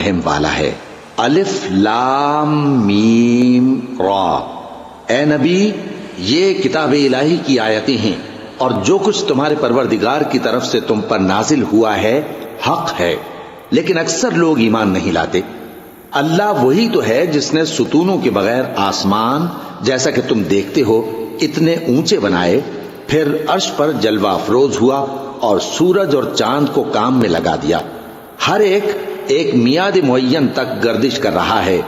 رحم والا ہے۔ الف لام میم را، اے نبی یہ کتاب الہی کی آیتیں ہیں اور جو کچھ تمہارے پروردگار کی طرف سے تم پر نازل ہوا ہے حق ہے، لیکن اکثر لوگ ایمان نہیں لاتے۔ اللہ وہی تو ہے جس نے ستونوں کے بغیر آسمان جیسا کہ تم دیکھتے ہو اتنے اونچے بنائے، پھر عرش پر جلوہ افروز ہوا اور سورج اور چاند کو کام میں لگا دیا۔ ہر ایک میعاد معین تک گردش کر رہا ہے،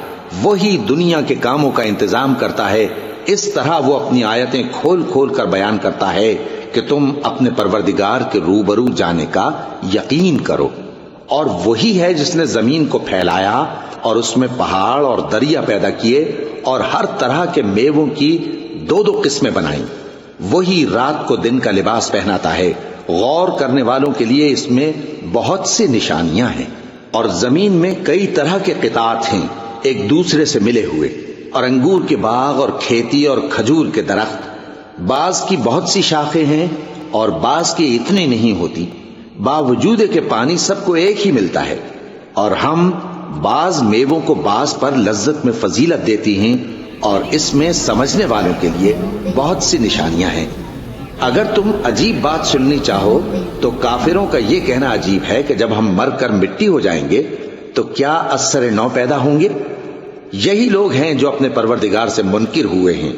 وہی دنیا کے کاموں کا انتظام کرتا ہے۔ اس طرح وہ اپنی آیتیں کھول کھول کر بیان کرتا ہے کہ تم اپنے پروردگار کے روبرو جانے کا یقین کرو۔ اور وہی ہے جس نے زمین کو پھیلایا اور اس میں پہاڑ اور دریا پیدا کیے اور ہر طرح کے میووں کی دو دو قسمیں بنائیں۔ وہی رات کو دن کا لباس پہناتا ہے۔ غور کرنے والوں کے لیے اس میں بہت سی نشانیاں ہیں۔ اور زمین میں کئی طرح کے قطعات ہیں ایک دوسرے سے ملے ہوئے، اور انگور کے باغ اور کھیتی اور کھجور کے درخت، بعض کی بہت سی شاخیں ہیں اور بعض کی اتنی نہیں ہوتی، باوجود کہ پانی سب کو ایک ہی ملتا ہے۔ اور ہم بعض میووں کو بعض پر لذت میں فضیلت دیتی ہیں، اور اس میں سمجھنے والوں کے لیے بہت سی نشانیاں ہیں۔ اگر تم عجیب بات سننی چاہو تو کافروں کا یہ کہنا عجیب ہے کہ جب ہم مر کر مٹی ہو جائیں گے تو کیا از سر نو پیدا ہوں گے؟ یہی لوگ ہیں جو اپنے پروردگار سے منکر ہوئے ہیں،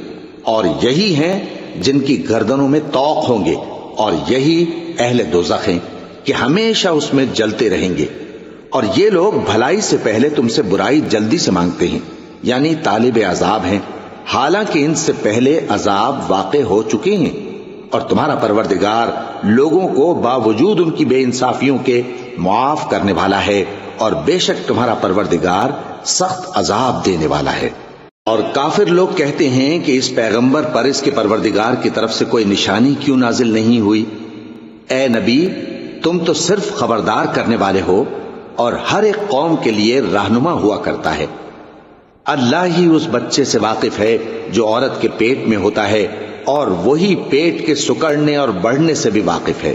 اور یہی ہیں جن کی گردنوں میں طوق ہوں گے، اور یہی اہل دوزخ ہیں کہ ہمیشہ اس میں جلتے رہیں گے۔ اور یہ لوگ بھلائی سے پہلے تم سے برائی جلدی سے مانگتے ہیں، یعنی طالب عذاب ہیں، حالانکہ ان سے پہلے عذاب واقع ہو چکے ہیں۔ اور تمہارا پروردگار لوگوں کو باوجود ان کی بے انصافیوں کے معاف کرنے والا ہے، اور بے شک تمہارا پروردگار سخت عذاب دینے والا ہے۔ اور کافر لوگ کہتے ہیں کہ اس پیغمبر پر اس کے پروردگار کی طرف سے کوئی نشانی کیوں نازل نہیں ہوئی؟ اے نبی تم تو صرف خبردار کرنے والے ہو، اور ہر ایک قوم کے لیے رہنما ہوا کرتا ہے۔ اللہ ہی اس بچے سے واقف ہے جو عورت کے پیٹ میں ہوتا ہے، اور وہی پیٹ کے سکڑنے اور بڑھنے سے بھی واقف ہے،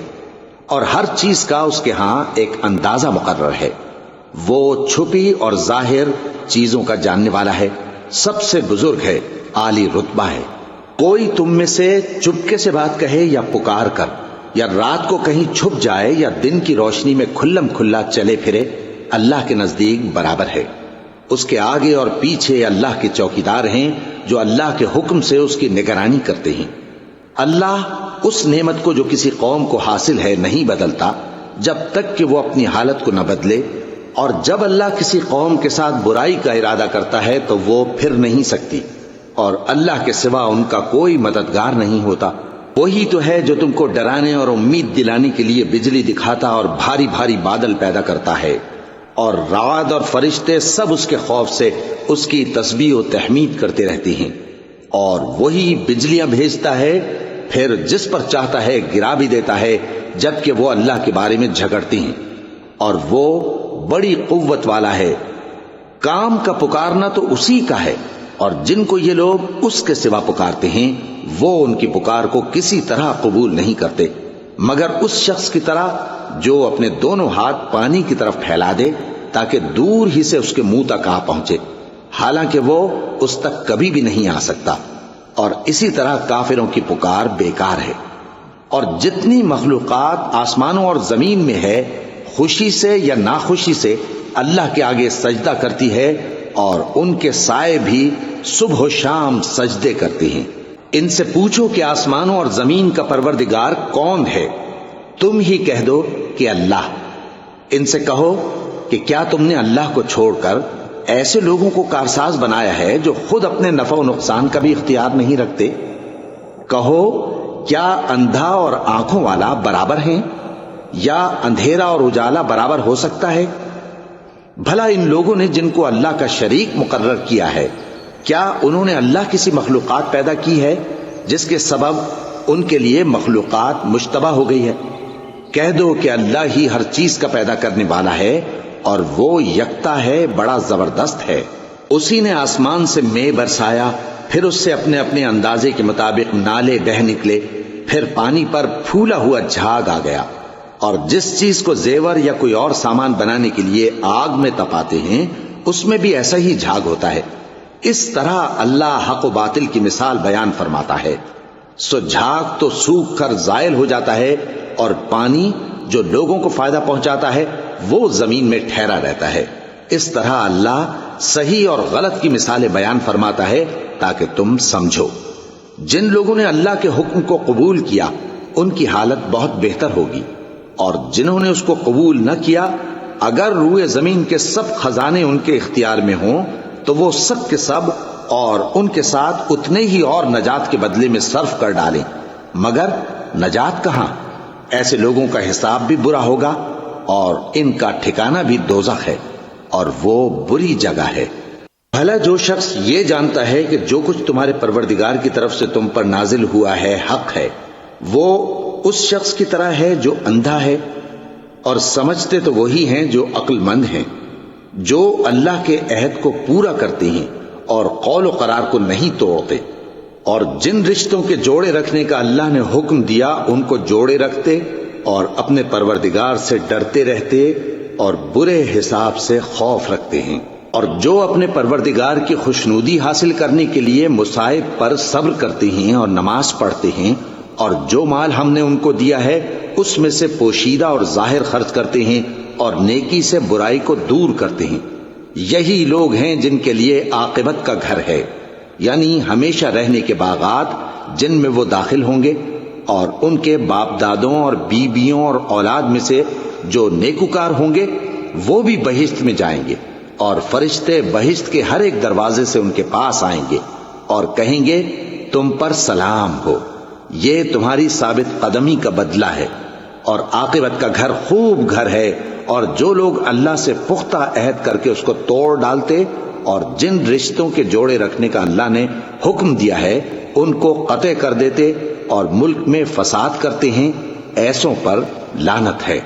اور ہر چیز کا اس کے ہاں ایک اندازہ مقرر ہے۔ وہ چھپی اور ظاہر چیزوں کا جاننے والا ہے، سب سے بزرگ ہے، عالی رتبہ ہے۔ کوئی تم میں سے چپکے سے بات کہے یا پکار کر، یا رات کو کہیں چھپ جائے یا دن کی روشنی میں کھلم کھلا چلے پھرے، اللہ کے نزدیک برابر ہے۔ اس کے آگے اور پیچھے اللہ کے چوکیدار ہیں جو اللہ کے حکم سے اس کی نگرانی کرتے ہیں۔ اللہ اس نعمت کو جو کسی قوم کو حاصل ہے نہیں بدلتا جب تک کہ وہ اپنی حالت کو نہ بدلے، اور جب اللہ کسی قوم کے ساتھ برائی کا ارادہ کرتا ہے تو وہ پھر نہیں سکتی، اور اللہ کے سوا ان کا کوئی مددگار نہیں ہوتا۔ وہی تو ہے جو تم کو ڈرانے اور امید دلانے کے لیے بجلی دکھاتا اور بھاری بھاری بادل پیدا کرتا ہے، اور رعد اور فرشتے سب اس کے خوف سے اس کی تسبیح و تحمید کرتے رہتے ہیں۔ اور وہی بجلیاں بھیجتا ہے، پھر جس پر چاہتا ہے گرا بھی دیتا ہے، جبکہ وہ اللہ کے بارے میں جھگڑتے ہیں، اور وہ بڑی قوت والا ہے۔ کام کا پکارنا تو اسی کا ہے، اور جن کو یہ لوگ اس کے سوا پکارتے ہیں وہ ان کی پکار کو کسی طرح قبول نہیں کرتے، مگر اس شخص کی طرح جو اپنے دونوں ہاتھ پانی کی طرف پھیلا دے تاکہ دور ہی سے اس کے منہ تک آ پہنچے، حالانکہ وہ اس تک کبھی بھی نہیں آ سکتا۔ اور اسی طرح کافروں کی پکار بیکار ہے۔ اور جتنی مخلوقات آسمانوں اور زمین میں ہے، خوشی سے یا ناخوشی سے اللہ کے آگے سجدہ کرتی ہے، اور ان کے سائے بھی صبح و شام سجدے کرتے ہیں۔ ان سے پوچھو کہ آسمانوں اور زمین کا پروردگار کون ہے؟ تم ہی کہہ دو کہ اللہ۔ ان سے کہو کہ کیا تم نے اللہ کو چھوڑ کر ایسے لوگوں کو کارساز بنایا ہے جو خود اپنے نفع و نقصان کا بھی اختیار نہیں رکھتے؟ کہو کیا اندھا اور آنکھوں والا برابر ہیں، یا اندھیرا اور اجالا برابر ہو سکتا ہے؟ بھلا ان لوگوں نے جن کو اللہ کا شریک مقرر کیا ہے، کیا انہوں نے اللہ کسی مخلوقات پیدا کی ہے جس کے سبب ان کے لیے مخلوقات مشتبہ ہو گئی ہے؟ کہہ دو کہ اللہ ہی ہر چیز کا پیدا کرنے والا ہے، اور وہ یکتا ہے، بڑا زبردست ہے۔ اسی نے آسمان سے مے برسایا، پھر اس سے اپنے اپنے اندازے کے مطابق نالے بہہ نکلے، پھر پانی پر پھولا ہوا جھاگ آ گیا، اور جس چیز کو زیور یا کوئی اور سامان بنانے کے لیے آگ میں تپاتے ہیں اس میں بھی ایسا ہی جھاگ ہوتا ہے۔ اس طرح اللہ حق و باطل کی مثال بیان فرماتا ہے۔ سو جھاگ تو سوکھ کر زائل ہو جاتا ہے، اور پانی جو لوگوں کو فائدہ پہنچاتا ہے وہ زمین میں ٹھہرا رہتا ہے۔ اس طرح اللہ صحیح اور غلط کی مثالیں بیان فرماتا ہے تاکہ تم سمجھو۔ جن لوگوں نے اللہ کے حکم کو قبول کیا ان کی حالت بہت بہتر ہوگی، اور جنہوں نے اس کو قبول نہ کیا اگر روئے زمین کے سب خزانے ان کے اختیار میں ہوں تو وہ سب کے سب اور ان کے ساتھ اتنے ہی اور نجات کے بدلے میں صرف کر ڈالیں، مگر نجات کہاں؟ ایسے لوگوں کا حساب بھی برا ہوگا اور ان کا ٹھکانہ بھی دوزخ ہے، اور وہ بری جگہ ہے۔ بھلا جو شخص یہ جانتا ہے کہ جو کچھ تمہارے پروردگار کی طرف سے تم پر نازل ہوا ہے حق ہے، وہ اس شخص کی طرح ہے جو اندھا ہے، اور سمجھتے تو وہی ہیں جو عقل مند ہیں، جو اللہ کے عہد کو پورا کرتے ہیں اور قول و قرار کو نہیں توڑتے، اور جن رشتوں کے جوڑے رکھنے کا اللہ نے حکم دیا ان کو جوڑے رکھتے اور اپنے پروردگار سے ڈرتے رہتے اور برے حساب سے خوف رکھتے ہیں، اور جو اپنے پروردگار کی خوشنودی حاصل کرنے کے لیے مصائب پر صبر کرتے ہیں اور نماز پڑھتے ہیں، اور جو مال ہم نے ان کو دیا ہے اس میں سے پوشیدہ اور ظاہر خرچ کرتے ہیں اور نیکی سے برائی کو دور کرتے ہیں، یہی لوگ ہیں جن کے لیے عاقبت کا گھر ہے، یعنی ہمیشہ رہنے کے باغات جن میں وہ داخل ہوں گے، اور ان کے باپ دادوں اور بیویوں اور اولاد میں سے جو نیکوکار ہوں گے وہ بھی بہشت میں جائیں گے، اور فرشتے بہشت کے ہر ایک دروازے سے ان کے پاس آئیں گے اور کہیں گے تم پر سلام ہو، یہ تمہاری ثابت قدمی کا بدلہ ہے، اور عاقبت کا گھر خوب گھر ہے۔ اور جو لوگ اللہ سے پختہ عہد کر کے اس کو توڑ ڈالتے اور جن رشتوں کے جوڑے رکھنے کا اللہ نے حکم دیا ہے ان کو قطع کر دیتے اور ملک میں فساد کرتے ہیں، ایسوں پر لعنت ہے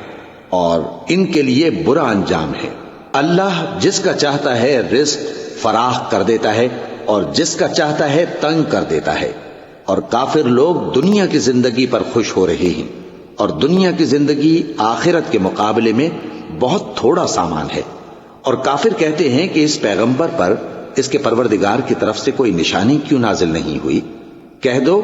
اور ان کے لیے برا انجام ہے۔ اللہ جس کا چاہتا ہے رزق فراخ کر دیتا ہے اور جس کا چاہتا ہے تنگ کر دیتا ہے، اور کافر لوگ دنیا کی زندگی پر خوش ہو رہے ہیں، اور دنیا کی زندگی آخرت کے مقابلے میں بہت تھوڑا سامان ہے۔ اور کافر کہتے ہیں کہ اس پیغمبر پر اس کے پروردگار کی طرف سے کوئی نشانی کیوں نازل نہیں ہوئی؟ کہہ دو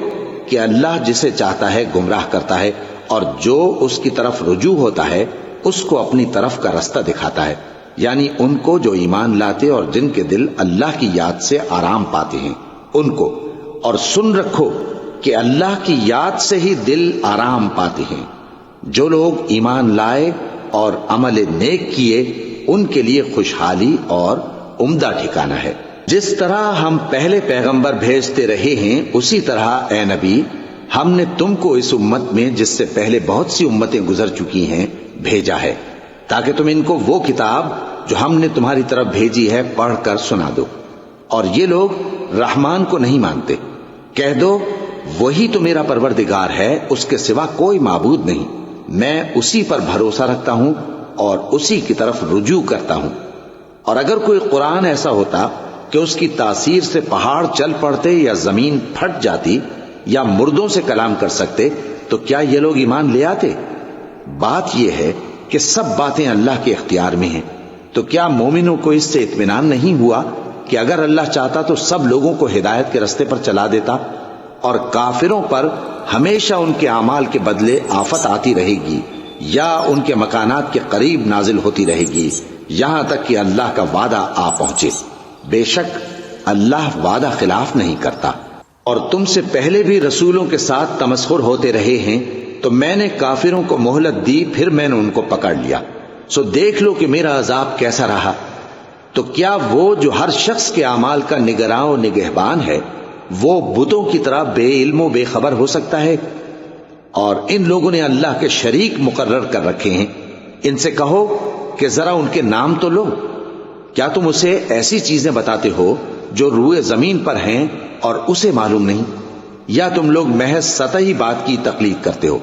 کہ اللہ جسے چاہتا ہے گمراہ کرتا ہے، اور جو اس کی طرف رجوع ہوتا ہے اس کو اپنی طرف کا رستہ دکھاتا ہے، یعنی ان کو جو ایمان لاتے اور جن کے دل اللہ کی یاد سے آرام پاتے ہیں ان کو۔ اور سن رکھو کہ اللہ کی یاد سے ہی دل آرام پاتے ہیں۔ جو لوگ ایمان لائے اور عمل نیک کیے ان کے لیے خوشحالی اور عمدہ ٹھکانہ ہے۔ جس طرح ہم پہلے پیغمبر بھیجتے رہے ہیں اسی طرح اے نبی ہم نے تم کو اس امت میں جس سے پہلے بہت سی امتیں گزر چکی ہیں بھیجا ہے، تاکہ تم ان کو وہ کتاب جو ہم نے تمہاری طرف بھیجی ہے پڑھ کر سنا دو۔ اور یہ لوگ رحمان کو نہیں مانتے۔ کہہ دو وہی تو میرا پروردگار ہے، اس کے سوا کوئی معبود نہیں، میں اسی پر بھروسہ رکھتا ہوں اور اسی کی طرف رجوع کرتا ہوں۔ اور اگر کوئی قرآن ایسا ہوتا کہ اس کی تاثیر سے پہاڑ چل پڑتے یا زمین پھٹ جاتی یا مردوں سے کلام کر سکتے تو کیا یہ لوگ ایمان لے آتے؟ بات یہ ہے کہ سب باتیں اللہ کے اختیار میں ہیں، تو کیا مومنوں کو اس سے اطمینان نہیں ہوا کہ اگر اللہ چاہتا تو سب لوگوں کو ہدایت کے رستے پر چلا دیتا؟ اور کافروں پر ہمیشہ ان کے اعمال کے بدلے آفت آتی رہے گی یا ان کے مکانات کے قریب نازل ہوتی رہے گی یہاں تک کہ اللہ کا وعدہ آ پہنچے۔ بے شک اللہ وعدہ خلاف نہیں کرتا۔ اور تم سے پہلے بھی رسولوں کے ساتھ تمسخر ہوتے رہے ہیں، تو میں نے کافروں کو مہلت دی، پھر میں نے ان کو پکڑ لیا۔ سو دیکھ لو کہ میرا عذاب کیسا رہا۔ تو کیا وہ جو ہر شخص کے اعمال کا نگراں و نگہبان ہے وہ بتوں کی طرح بے علم و بے خبر ہو سکتا ہے؟ اور ان لوگوں نے اللہ کے شریک مقرر کر رکھے ہیں۔ ان سے کہو کہ ذرا ان کے نام تو لو۔ کیا تم اسے ایسی چیزیں بتاتے ہو جو روئے زمین پر ہیں اور اسے معلوم نہیں، یا تم لوگ محض سطحی بات کی تقلید کرتے ہو؟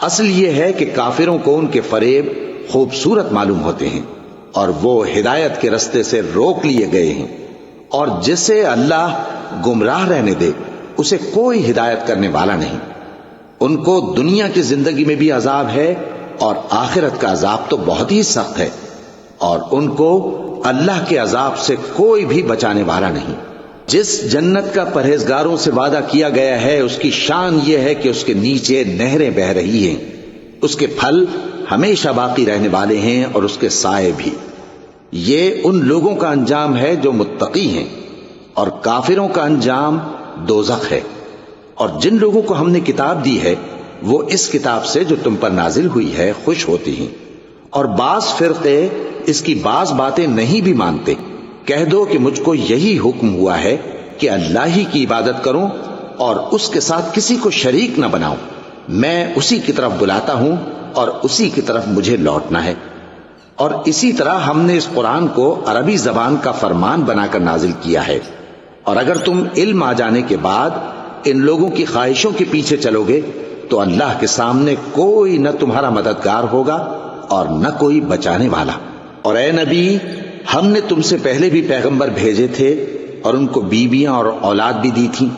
اصل یہ ہے کہ کافروں کو ان کے فریب خوبصورت معلوم ہوتے ہیں اور وہ ہدایت کے رستے سے روک لیے گئے ہیں، اور جسے اللہ گمراہ رہنے دے اسے کوئی ہدایت کرنے والا نہیں۔ ان کو دنیا کی زندگی میں بھی عذاب ہے اور آخرت کا عذاب تو بہت ہی سخت ہے، اور ان کو اللہ کے عذاب سے کوئی بھی بچانے والا نہیں۔ جس جنت کا پرہیزگاروں سے وعدہ کیا گیا ہے اس کی شان یہ ہے کہ اس کے نیچے نہریں بہہ رہی ہیں، اس کے پھل ہمیشہ باقی رہنے والے ہیں اور اس کے سائے بھی۔ یہ ان لوگوں کا انجام ہے جو متقی ہیں، اور کافروں کا انجام دوزخ ہے۔ اور جن لوگوں کو ہم نے کتاب دی ہے وہ اس کتاب سے جو تم پر نازل ہوئی ہے خوش ہوتی ہیں، اور بعض فرقے اس کی بعض باتیں نہیں بھی مانتے۔ کہہ دو کہ مجھ کو یہی حکم ہوا ہے کہ اللہ ہی کی عبادت کروں اور اس کے ساتھ کسی کو شریک نہ بناؤں۔ میں اسی کی طرف بلاتا ہوں اور اسی کی طرف مجھے لوٹنا ہے۔ اور اسی طرح ہم نے اس قرآن کو عربی زبان کا فرمان بنا کر نازل کیا ہے، اور اگر تم علم آ جانے کے بعد ان لوگوں کی خواہشوں کے پیچھے چلو گے تو اللہ کے سامنے کوئی نہ تمہارا مددگار ہوگا اور نہ کوئی بچانے والا۔ اور اے نبی، ہم نے تم سے پہلے بھی پیغمبر بھیجے تھے اور ان کو بیویاں اور اولاد بھی دی تھیں،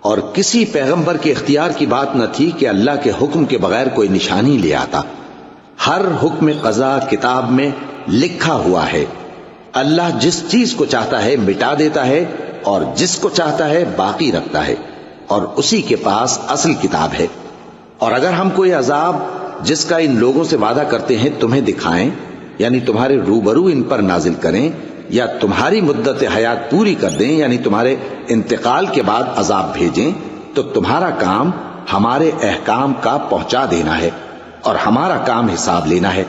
اور کسی پیغمبر کے اختیار کی بات نہ تھی کہ اللہ کے حکم کے بغیر کوئی نشانی لے آتا۔ ہر حکم قضا کتاب میں لکھا ہوا ہے۔ اللہ جس چیز کو چاہتا ہے مٹا دیتا ہے اور جس کو چاہتا ہے باقی رکھتا ہے، اور اسی کے پاس اصل کتاب ہے۔ اور اگر ہم کوئی عذاب جس کا ان لوگوں سے وعدہ کرتے ہیں تمہیں دکھائیں، یعنی تمہارے روبرو ان پر نازل کریں، یا تمہاری مدت حیات پوری کر دیں، یعنی تمہارے انتقال کے بعد عذاب بھیجیں، تو تمہارا کام ہمارے احکام کا پہنچا دینا ہے اور ہمارا کام حساب لینا ہے۔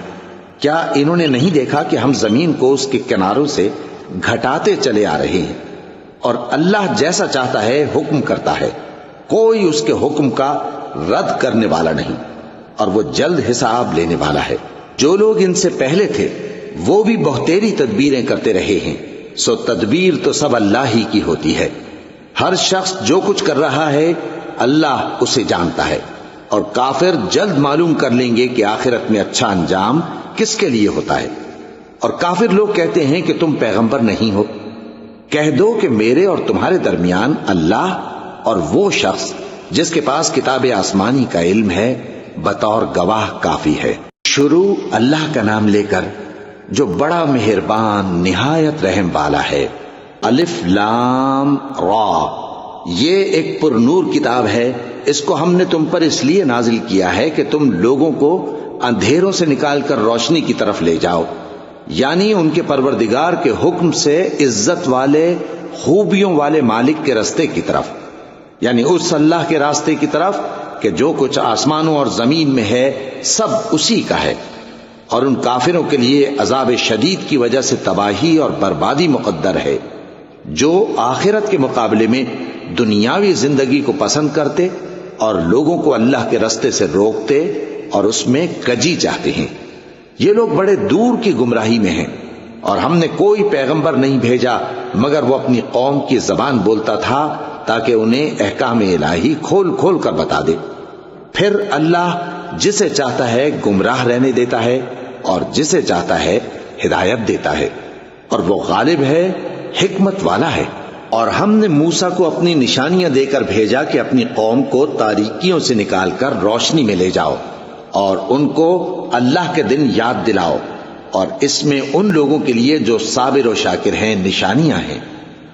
کیا انہوں نے نہیں دیکھا کہ ہم زمین کو اس کے کناروں سے گھٹاتے چلے آ رہے ہیں، اور اللہ جیسا چاہتا ہے حکم کرتا ہے، کوئی اس کے حکم کا رد کرنے والا نہیں، اور وہ جلد حساب لینے والا ہے۔ جو لوگ ان سے پہلے تھے وہ بھی بہتیری تدبیریں کرتے رہے ہیں، سو تدبیر تو سب اللہ ہی کی ہوتی ہے۔ ہر شخص جو کچھ کر رہا ہے اللہ اسے جانتا ہے، اور کافر جلد معلوم کر لیں گے کہ آخرت میں اچھا انجام کس کے لیے ہوتا ہے۔ اور کافر لوگ کہتے ہیں کہ تم پیغمبر نہیں ہو۔ کہہ دو کہ میرے اور تمہارے درمیان اللہ اور وہ شخص جس کے پاس کتاب آسمانی کا علم ہے بطور گواہ کافی ہے۔ شروع اللہ کا نام لے کر جو بڑا مہربان نہایت رحم والا ہے۔ الف لام را، یہ ایک پر نور کتاب ہے، اس کو ہم نے تم پر اس لیے نازل کیا ہے کہ تم لوگوں کو اندھیروں سے نکال کر روشنی کی طرف لے جاؤ، یعنی ان کے پروردگار کے حکم سے عزت والے خوبیوں والے مالک کے راستے کی طرف، یعنی اس اللہ کے راستے کی طرف کہ جو کچھ آسمانوں اور زمین میں ہے سب اسی کا ہے۔ اور ان کافروں کے لیے عذاب شدید کی وجہ سے تباہی اور بربادی مقدر ہے، جو آخرت کے مقابلے میں دنیاوی زندگی کو پسند کرتے اور لوگوں کو اللہ کے راستے سے روکتے اور اس میں کجی چاہتے ہیں۔ یہ لوگ بڑے دور کی گمراہی میں ہیں، اور ہم نے کوئی پیغمبر نہیں بھیجا مگر وہ اپنی قوم کی زبان بولتا تھا تاکہ انہیں احکام الہی کھول کھول کر بتا دے۔ پھر اللہ جسے چاہتا ہے گمراہ رہنے دیتا ہے اور جسے چاہتا ہے ہدایت دیتا ہے، اور وہ غالب ہے، حکمت والا ہے۔ اور ہم نے موسیٰ کو اپنی نشانیاں دے کر بھیجا کہ اپنی قوم کو تاریکیوں سے نکال کر روشنی میں لے جاؤ، اور ان کو اللہ کے دن یاد دلاؤ، اور اس میں ان لوگوں کے لیے جو صابر و شاکر ہیں نشانیاں ہیں۔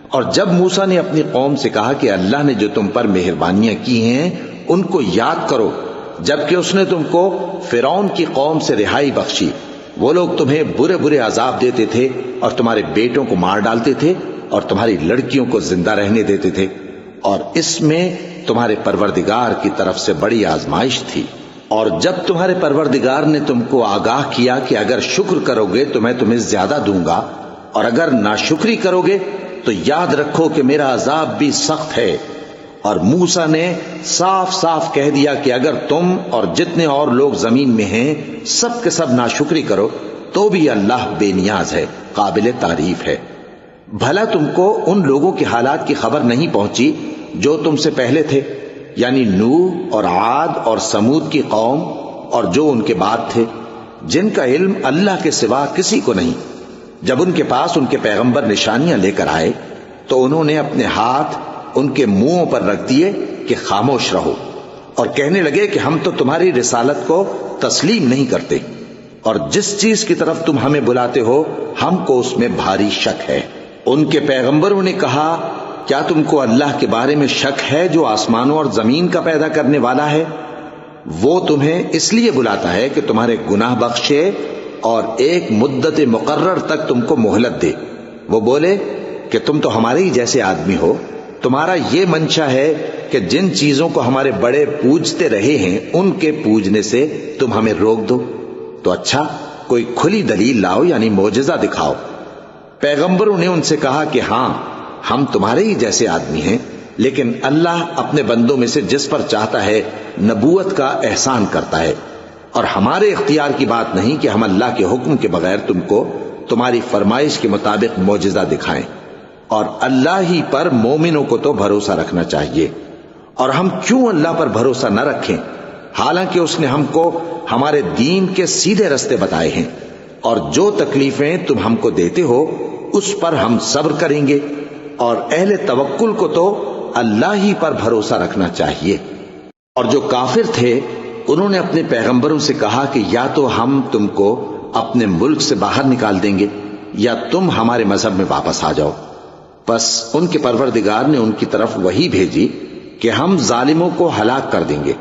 اور جب موسیٰ نے اپنی قوم سے کہا کہ اللہ نے جو تم پر مہربانیاں کی ہیں ان کو یاد کرو، جبکہ اس نے تم کو فرعون کی قوم سے رہائی بخشی، وہ لوگ تمہیں برے برے عذاب دیتے تھے اور تمہارے بیٹوں کو مار ڈالتے تھے اور تمہاری لڑکیوں کو زندہ رہنے دیتے تھے، اور اس میں تمہارے پروردگار کی طرف سے بڑی آزمائش تھی۔ اور جب تمہارے پروردگار نے تم کو آگاہ کیا کہ اگر شکر کرو گے تو میں تمہیں زیادہ دوں گا، اور اگر ناشکری کرو گے تو یاد رکھو کہ میرا عذاب بھی سخت ہے۔ اور موسیٰ نے صاف صاف کہہ دیا کہ اگر تم اور جتنے اور لوگ زمین میں ہیں سب کے سب ناشکری کرو تو بھی اللہ بے نیاز ہے، قابل تعریف ہے۔ بھلا تم کو ان لوگوں کے حالات کی خبر نہیں پہنچی جو تم سے پہلے تھے، یعنی نوح اور عاد اور سمود کی قوم اور جو ان کے بعد تھے، جن کا علم اللہ کے سوا کسی کو نہیں۔ جب ان کے پاس ان کے پیغمبر نشانیاں لے کر آئے تو انہوں نے اپنے ہاتھ ان کے منہوں پر رکھ دیے کہ خاموش رہو، اور کہنے لگے کہ ہم تو تمہاری رسالت کو تسلیم نہیں کرتے، اور جس چیز کی طرف تم ہمیں بلاتے ہو ہم کو اس میں بھاری شک ہے۔ ان کے پیغمبروں نے کہا، کیا تم کو اللہ کے بارے میں شک ہے جو آسمانوں اور زمین کا پیدا کرنے والا ہے؟ وہ تمہیں اس لیے بلاتا ہے کہ تمہارے گناہ بخشے اور ایک مدت مقرر تک تم کو مہلت دے۔ وہ بولے کہ تم تو ہمارے ہی جیسے آدمی ہو، تمہارا یہ منشا ہے کہ جن چیزوں کو ہمارے بڑے پوجتے رہے ہیں ان کے پوجنے سے تم ہمیں روک دو، تو اچھا کوئی کھلی دلیل لاؤ، یعنی معجزہ دکھاؤ۔ پیغمبروں نے ان سے کہا کہ ہاں ہم تمہارے ہی جیسے آدمی ہیں، لیکن اللہ اپنے بندوں میں سے جس پر چاہتا ہے نبوت کا احسان کرتا ہے، اور ہمارے اختیار کی بات نہیں کہ ہم اللہ کے حکم کے بغیر تم کو تمہاری فرمائش کے مطابق معجزہ دکھائیں، اور اللہ ہی پر مومنوں کو تو بھروسہ رکھنا چاہیے۔ اور ہم کیوں اللہ پر بھروسہ نہ رکھیں، حالانکہ اس نے ہم کو ہمارے دین کے سیدھے رستے بتائے ہیں، اور جو تکلیفیں تم ہم کو دیتے ہو اس پر ہم صبر کریں گے، اور اہل توکل کو تو اللہ ہی پر بھروسہ رکھنا چاہیے۔ اور جو کافر تھے انہوں نے اپنے پیغمبروں سے کہا کہ یا تو ہم تم کو اپنے ملک سے باہر نکال دیں گے یا تم ہمارے مذہب میں واپس آ جاؤ۔ بس ان کے پروردگار نے ان کی طرف وحی بھیجی کہ ہم ظالموں کو ہلاک کر دیں گے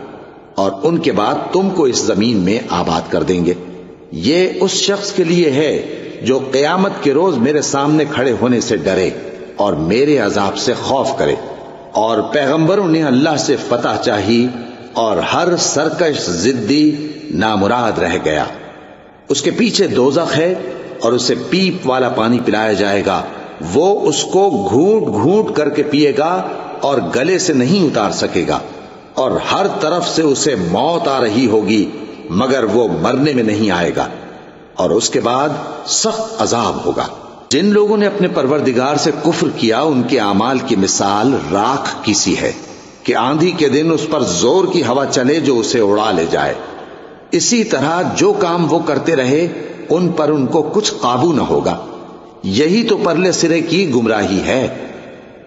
اور ان کے بعد تم کو اس زمین میں آباد کر دیں گے۔ یہ اس شخص کے لیے ہے جو قیامت کے روز میرے سامنے کھڑے ہونے سے ڈرے اور میرے عذاب سے خوف کرے۔ اور پیغمبروں نے اللہ سے فتح چاہی اور ہر سرکش ضدی نامراد رہ گیا۔ اس کے پیچھے دوزخ ہے اور اسے پیپ والا پانی پلایا جائے گا، وہ اس کو گھونٹ گھونٹ کر کے پیے گا اور گلے سے نہیں اتار سکے گا، اور ہر طرف سے اسے موت آ رہی ہوگی مگر وہ مرنے میں نہیں آئے گا، اور اس کے بعد سخت عذاب ہوگا۔ جن لوگوں نے اپنے پروردگار سے کفر کیا ان کے اعمال کی مثال راکھ کی سی ہے کہ آندھی کے دن اس پر زور کی ہوا چلے جو اسے اڑا لے جائے۔ اسی طرح جو کام وہ کرتے رہے ان پر ان کو کچھ قابو نہ ہوگا۔ یہی تو پرلے سرے کی گمراہی ہے۔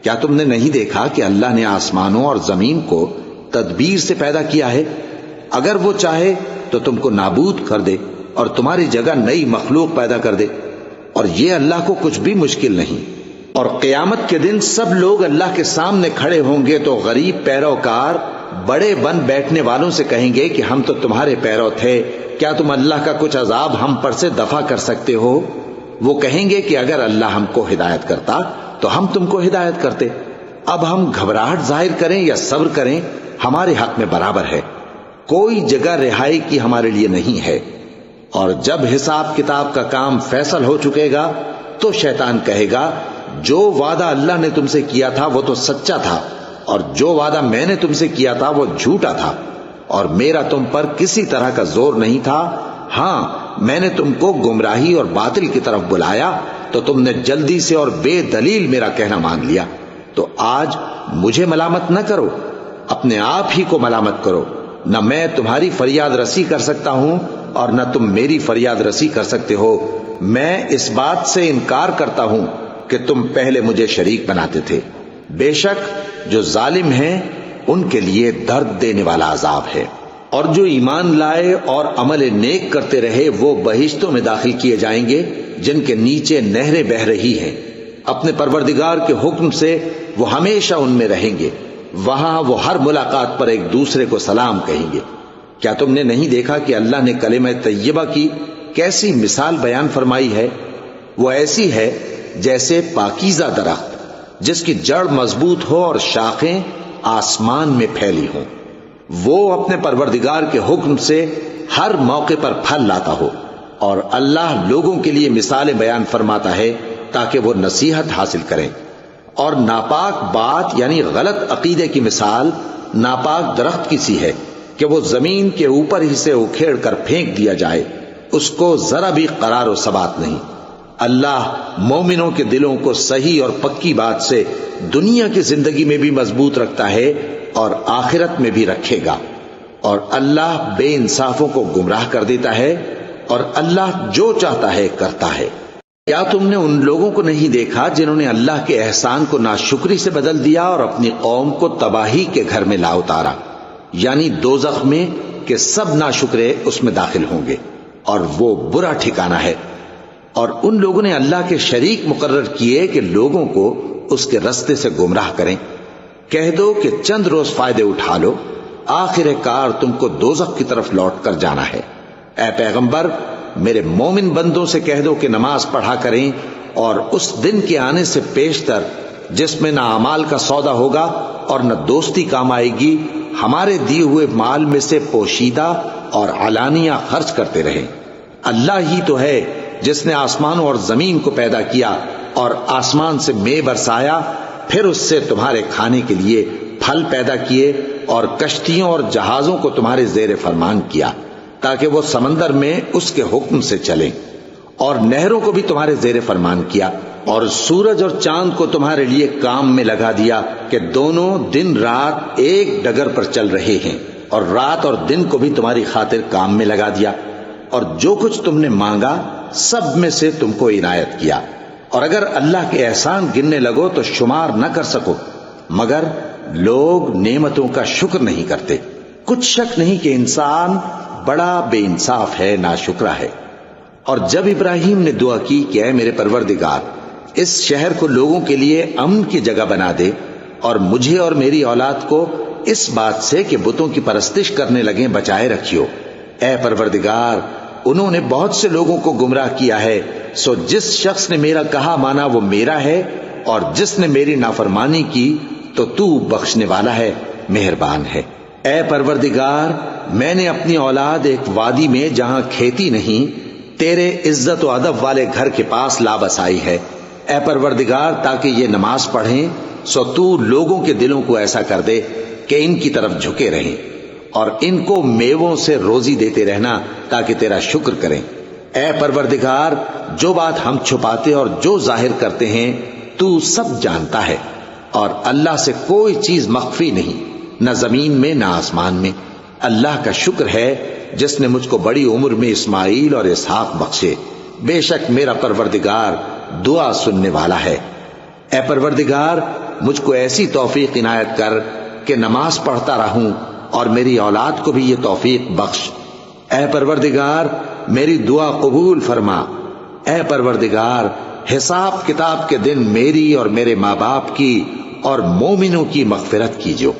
کیا تم نے نہیں دیکھا کہ اللہ نے آسمانوں اور زمین کو تدبیر سے پیدا کیا ہے؟ اگر وہ چاہے تو تم کو نابود کر دے اور تمہاری جگہ نئی مخلوق پیدا کر دے، اور یہ اللہ کو کچھ بھی مشکل نہیں۔ اور قیامت کے دن سب لوگ اللہ کے سامنے کھڑے ہوں گے تو غریب پیروکار بڑے بن بیٹھنے والوں سے کہیں گے کہ ہم تو تمہارے پیرو تھے، کیا تم اللہ کا کچھ عذاب ہم پر سے دفع کر سکتے ہو؟ وہ کہیں گے کہ اگر اللہ ہم کو ہدایت کرتا تو ہم تم کو ہدایت کرتے۔ اب ہم گھبراہٹ ظاہر کریں یا صبر کریں ہمارے حق میں برابر ہے، کوئی جگہ رہائی کی ہمارے لیے نہیں ہے۔ اور جب حساب کتاب کا کام فیصل ہو چکے گا تو شیطان کہے گا جو وعدہ اللہ نے تم سے کیا تھا وہ تو سچا تھا، اور جو وعدہ میں نے تم سے کیا تھا وہ جھوٹا تھا، اور میرا تم پر کسی طرح کا زور نہیں تھا۔ ہاں میں نے تم کو گمراہی اور باطل کی طرف بلایا تو تم نے جلدی سے اور بے دلیل میرا کہنا مان لیا، تو آج مجھے ملامت نہ کرو، اپنے آپ ہی کو ملامت کرو۔ نہ میں تمہاری فریاد رسی کر سکتا ہوں اور نہ تم میری فریاد رسی کر سکتے ہو۔ میں اس بات سے انکار کرتا ہوں کہ تم پہلے مجھے شریک بناتے تھے۔ بے شک جو ظالم ہیں ان کے لیے درد دینے والا عذاب ہے۔ اور جو ایمان لائے اور عمل نیک کرتے رہے وہ بہشتوں میں داخل کیے جائیں گے جن کے نیچے نہریں بہہ رہی ہیں۔ اپنے پروردگار کے حکم سے وہ ہمیشہ ان میں رہیں گے، وہاں وہ ہر ملاقات پر ایک دوسرے کو سلام کہیں گے۔ کیا تم نے نہیں دیکھا کہ اللہ نے کلمہ طیبہ کی کیسی مثال بیان فرمائی ہے؟ وہ ایسی ہے جیسے پاکیزہ درخت جس کی جڑ مضبوط ہو اور شاخیں آسمان میں پھیلی ہوں۔ وہ اپنے پروردگار کے حکم سے ہر موقع پر پھل لاتا ہو، اور اللہ لوگوں کے لیے مثالیں بیان فرماتا ہے تاکہ وہ نصیحت حاصل کریں۔ اور ناپاک بات یعنی غلط عقیدے کی مثال ناپاک درخت کی سی ہے کہ وہ زمین کے اوپر ہی سے اکھیڑ کر پھینک دیا جائے، اس کو ذرا بھی قرار و ثبات نہیں۔ اللہ مومنوں کے دلوں کو صحیح اور پکی بات سے دنیا کی زندگی میں بھی مضبوط رکھتا ہے اور آخرت میں بھی رکھے گا، اور اللہ بے انصافوں کو گمراہ کر دیتا ہے، اور اللہ جو چاہتا ہے کرتا ہے۔ کیا تم نے ان لوگوں کو نہیں دیکھا جنہوں نے اللہ کے احسان کو ناشکری سے بدل دیا اور اپنی قوم کو تباہی کے گھر میں لا اتارا، یعنی دوزخ میں کہ سب ناشکرے اس میں داخل ہوں گے اور وہ برا ٹھکانہ ہے۔ اور ان لوگوں نے اللہ کے شریک مقرر کیے کہ لوگوں کو اس کے رستے سے گمراہ کریں۔ کہہ دو کہ چند روز فائدے اٹھا لو، آخر کار تم کو دوزخ کی طرف لوٹ کر جانا ہے۔ اے پیغمبر، میرے مومن بندوں سے کہہ دو کہ نماز پڑھا کریں، اور اس دن کے آنے سے پیشتر جس میں نہ اعمال کا سودا ہوگا اور نہ دوستی کام آئے گی، ہمارے دیے ہوئے مال میں سے پوشیدہ اور علانیہ خرچ کرتے رہیں۔ اللہ ہی تو ہے جس نے آسمانوں اور زمین کو پیدا کیا اور آسمان سے مے برسایا، پھر اس سے تمہارے کھانے کے لیے پھل پیدا کیے اور کشتیوں اور جہازوں کو تمہارے زیر فرمان کیا تاکہ وہ سمندر میں اس کے حکم سے چلیں، اور نہروں کو بھی تمہارے زیر فرمان کیا، اور سورج اور چاند کو تمہارے لیے کام میں لگا دیا کہ دونوں دن رات ایک ڈگر پر چل رہے ہیں، اور رات اور دن کو بھی تمہاری خاطر کام میں لگا دیا، اور جو کچھ تم نے مانگا سب میں سے تم کو عنایت کیا، اور اگر اللہ کے احسان گننے لگو تو شمار نہ کر سکو، مگر لوگ نعمتوں کا شکر نہیں کرتے۔ کچھ شک نہیں کہ انسان بڑا بے انصاف ہے، ناشکرا ہے۔ اور جب ابراہیم نے دعا کی کہ اے میرے پروردگار، اس شہر کو لوگوں کے لیے امن کی جگہ بنا دے، اور مجھے اور میری اولاد کو اس بات سے کہ بتوں کی پرستش کرنے لگیں بچائے رکھیو۔ اے پروردگار، انہوں نے بہت سے لوگوں کو گمراہ کیا ہے، سو جس شخص نے میرا کہا مانا وہ میرا ہے، اور جس نے میری نافرمانی کی تو تو بخشنے والا ہے، مہربان ہے۔ اے پروردگار، میں نے اپنی اولاد ایک وادی میں جہاں کھیتی نہیں، تیرے عزت و ادب والے گھر کے پاس لا بسائی ہے۔ اے پروردگار، تاکہ یہ نماز پڑھیں، سو تو لوگوں کے دلوں کو ایسا کر دے کہ ان کی طرف جھکے رہیں، اور ان کو میووں سے روزی دیتے رہنا تاکہ تیرا شکر کریں۔ اے پروردگار، جو بات ہم چھپاتے اور جو ظاہر کرتے ہیں تو سب جانتا ہے، اور اللہ سے کوئی چیز مخفی نہیں، نہ زمین میں نہ آسمان میں۔ اللہ کا شکر ہے جس نے مجھ کو بڑی عمر میں اسماعیل اور اسحاق بخشے، بے شک میرا پروردگار دعا سننے والا ہے۔ اے پروردگار، مجھ کو ایسی توفیق عنایت کر کہ نماز پڑھتا رہوں، اور میری اولاد کو بھی یہ توفیق بخش۔ اے پروردگار، میری دعا قبول فرما۔ اے پروردگار، حساب کتاب کے دن میری اور میرے ماں باپ کی اور مومنوں کی مغفرت کیجو۔